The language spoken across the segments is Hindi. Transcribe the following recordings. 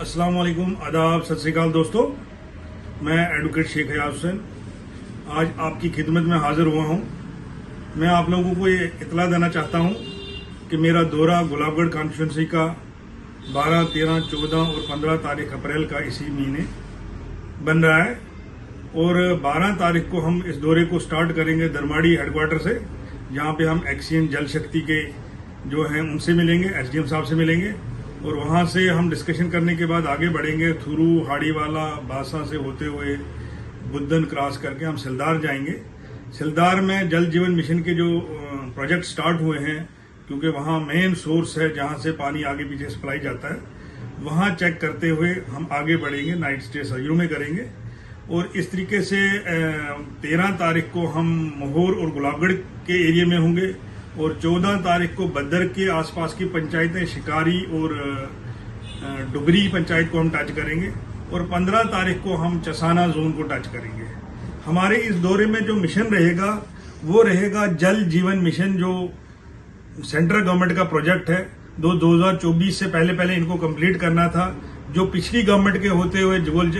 अस्सलाम वालेकुम, आदाब, सत श्री अकाल दोस्तों। मैं एडवोकेट शेख हयात हुसैन आज आपकी खिदमत में हाजिर हुआ हूं। मैं आप लोगों को ये इतला देना चाहता हूं कि मेरा दौरा गुलाबगढ़ कॉन्स्टिट्यूंसी का 12, 13, 14 और 15 तारीख अप्रैल का इसी महीने बन रहा है और 12 तारीख को हम इस दौरे को स्टार्ट करेंगे दरमाड़ी हेडक्वार्टर से, जहां पे हम एक्सियन जल शक्ति के जो हैं उनसे मिलेंगे, एसडीएम साहब से मिलेंगे और वहां से हम डिस्कशन करने के बाद आगे बढ़ेंगे थुरू, हाड़ीवाला, बासा से होते हुए बुद्धन क्रॉस करके हम सिलदार जाएंगे। सिलदार में जल जीवन मिशन के जो प्रोजेक्ट स्टार्ट हुए हैं, क्योंकि वहां मेन सोर्स है जहां से पानी आगे पीछे सप्लाई जाता है, वहां चेक करते हुए हम आगे बढ़ेंगे, नाइट स्टे सरयू में करेंगे। और इस तरीके से 13 तारीख को हम मोहर और गुलाबगढ़ के एरिया में होंगे और 14 तारीख को बद्दर के आसपास की पंचायतें शिकारी और डुगरी पंचायत को हम टच करेंगे और 15 तारीख को हम चसाना जोन को टच करेंगे। हमारे इस दौरे में जो मिशन रहेगा वो रहेगा जल जीवन मिशन, जो सेंट्रल गवर्नमेंट का प्रोजेक्ट है। 2024 से पहले इनको कंप्लीट करना था। जो पिछली गवर्नमेंट के होते हुए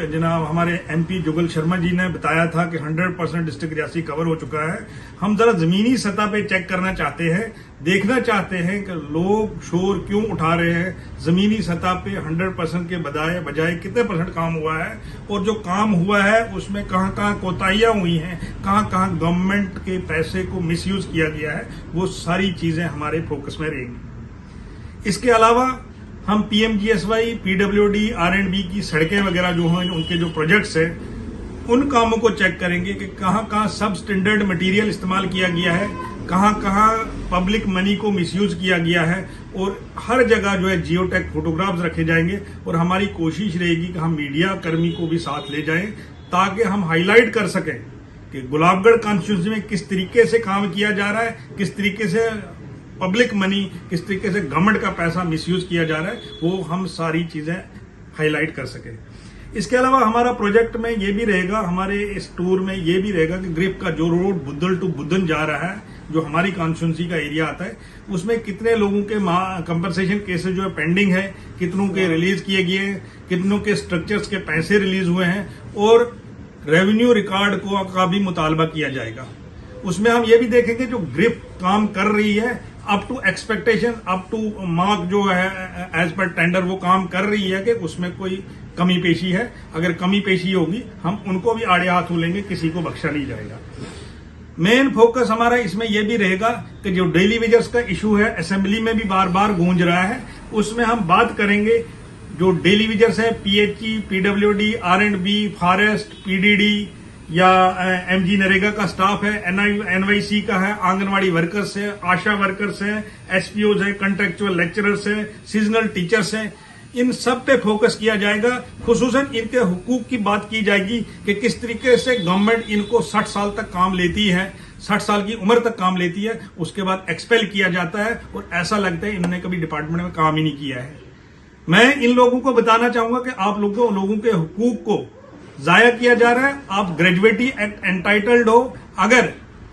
जनाब हमारे एमपी जुगल शर्मा जी ने बताया था कि 100% डिस्ट्रिक्ट रियासी कवर हो चुका है। हम जरा जमीनी सतह पे चेक करना चाहते हैं, देखना चाहते हैं कि लोग शोर क्यों उठा रहे हैं। जमीनी सतह पे 100% के बजाय कितने % काम हुआ है और जो काम हुआ है उसमें कहां कोताहियां हुई हैं, कहां गवर्नमेंट के पैसे को मिसयूज किया गया है, वो सारी चीजें हमारे फोकस में रहेंगी। इसके अलावा हम पीएमजीएसवाई, पीडब्ल्यूडी, आरएंडबी की सड़कें वगैरह जो हैं, उनके जो प्रोजेक्ट्स हैं, उन कामों को चेक करेंगे कि कहां सब स्टैंडर्ड मटेरियल इस्तेमाल किया गया है, कहां पब्लिक मनी को मिसयूज किया गया है और हर जगह जो है जियोटैग फोटोग्राफ्स रखे जाएंगे। और हमारी कोशिश रहेगी कि हम मीडिया कर्मी को भी साथ ले जाएं ताकि हम हाईलाइट कर सकें कि गुलाबगढ़ कॉन्स्टिट्यूंसी में किस तरीके से काम किया जा रहा है, किस तरीके से पब्लिक मनी, किस तरीके से गवर्नमेंट का पैसा मिसयूज किया जा रहा है, वो हम सारी चीजें हाईलाइट कर सके। इसके अलावा हमारा प्रोजेक्ट में ये भी रहेगा, हमारे इस टूर में ये भी रहेगा कि ग्रिप का जो रोड बुद्धल टू बुद्धन जा रहा है, जो हमारी कॉन्स्टिट्यूंसी का एरिया आता है, उसमें कितने लोगों के कंपनसेशन केसेस जो है पेंडिंग है, कितनों के रिलीज किए गए हैं, कितनों के स्ट्रक्चर्स के पैसे रिलीज हुए हैं और रेवेन्यू रिकॉर्ड का भी मुतालबा किया जाएगा। उसमें हम ये भी देखेंगे जो ग्रिप काम कर रही है up to expectation, up to mark जो है एज पर टेंडर वो काम कर रही है कि उसमें कोई कमी पेशी है। अगर कमी पेशी होगी हम उनको भी आड़े हाथ लेंगे, किसी को बख्शा नहीं जाएगा। मेन फोकस हमारा इसमें यह भी रहेगा कि जो डेली वेजर्स का इशू है, असेंबली में भी बार बार गूंज रहा है, उसमें हम बात करेंगे जो डेली वेजर्स है, PHE, PWD, R&B, forest, PDD या एमजी नरेगा का स्टाफ है, एनवाईसी का है, आंगनवाड़ी वर्कर्स है, आशा वर्कर्स है, एसपीओज है, कंट्रेक्चुअल लेक्चरर्स है, सीजनल टीचर्स हैं, इन सब पे फोकस किया जाएगा। खुसूसन इनके हुकूक की बात की जाएगी कि किस तरीके से गवर्नमेंट इनको 60 साल तक काम लेती है, 60 साल की उम्र तक काम लेती है, उसके बाद एक्सपेल किया जाता है और ऐसा लगता है इन्होंने कभी डिपार्टमेंट में काम ही नहीं किया है। मैं इन लोगों को बताना चाहूंगा कि आप लोगों के हुकूक को जाया किया जा रहा है। आप ग्रेजुएटी एक्ट एंटाइटल्ड हो। अगर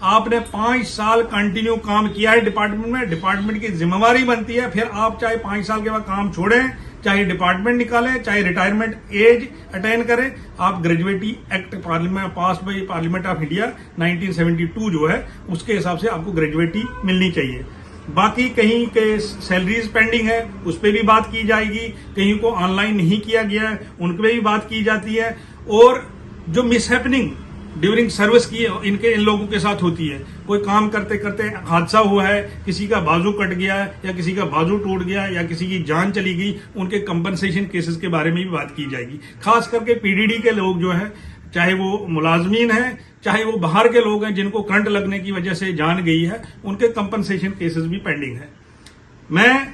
आपने 5 साल कंटिन्यू काम किया है डिपार्टमेंट में, डिपार्टमेंट की जिम्मेवारी बनती है फिर आप चाहे 5 साल के बाद काम छोड़ें, चाहे डिपार्टमेंट निकालें, चाहे रिटायरमेंट एज अटेन करें, आप gratuity act pass by parliament of India 1972 जो है उसके हिसाब से आपको ग्रेजुएटी मिलनी चाहिए। बाकी कहीं के सैलरीज पेंडिंग है, उस पर भी बात की जाएगी। कहीं को ऑनलाइन नहीं किया गया है, उन पर भी बात की जाती है। और जो मिसहैपनिंग ड्यूरिंग सर्विस की इन लोगों के साथ होती है, कोई काम करते करते हादसा हुआ है, किसी का बाजू कट गया या किसी का बाजू टूट गया या किसी की जान चली गई, उनके कंपनसेशन केसेस के बारे में भी बात की जाएगी। खास करके पीडीडी के लोग जो है, चाहे वो मुलाजमीन है, चाहे वो बाहर के लोग हैं जिनको करंट लगने की वजह से जान गई है, उनके कंपनसेशन केसेस भी पेंडिंग है। मैं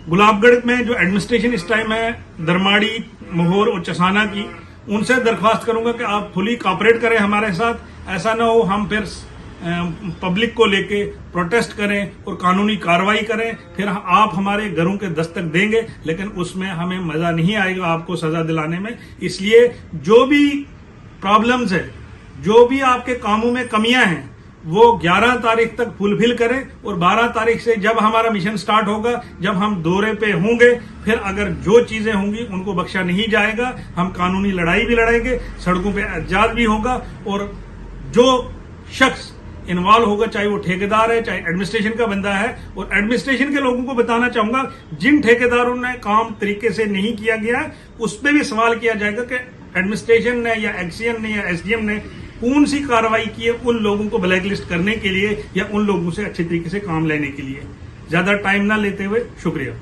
गुलाबगढ़ में जो एडमिनिस्ट्रेशन इस टाइम है दरमाड़ी, मोहर और चसाना की, उनसे दरख्वास्त करूंगा कि आप फुली कॉपरेट करें हमारे साथ। ऐसा ना हो हम फिर पब्लिक को लेके प्रोटेस्ट करें और कानूनी कार्रवाई करें, फिर आप हमारे घरों के दस्तक देंगे लेकिन उसमें हमें मजा नहीं आएगा आपको सजा दिलाने में। इसलिए जो भी प्रॉब्लम्स है, जो भी आपके कामों में कमियां हैं, वो 11 तारीख तक फुलफिल करें और 12 तारीख से जब हमारा मिशन स्टार्ट होगा, जब हम दौरे पे होंगे, फिर अगर जो चीजें होंगी उनको बख्शा नहीं जाएगा। हम कानूनी लड़ाई भी लड़ेंगे, सड़कों पे एहतजाज भी होगा और जो शख्स इन्वॉल्व होगा, चाहे वो ठेकेदार है, चाहे एडमिनिस्ट्रेशन का बंदा है, और एडमिनिस्ट्रेशन के लोगों को बताना चाहूंगा, जिन ठेकेदारों ने काम तरीके से नहीं किया गया है उस पर भी सवाल किया जाएगा कि एडमिनिस्ट्रेशन ने या एक्सीएम ने या एसडीएम ने कौन सी कार्रवाई की है उन लोगों को ब्लैकलिस्ट करने के लिए या उन लोगों से अच्छे तरीके से काम लेने के लिए। ज्यादा टाइम ना लेते हुए शुक्रिया।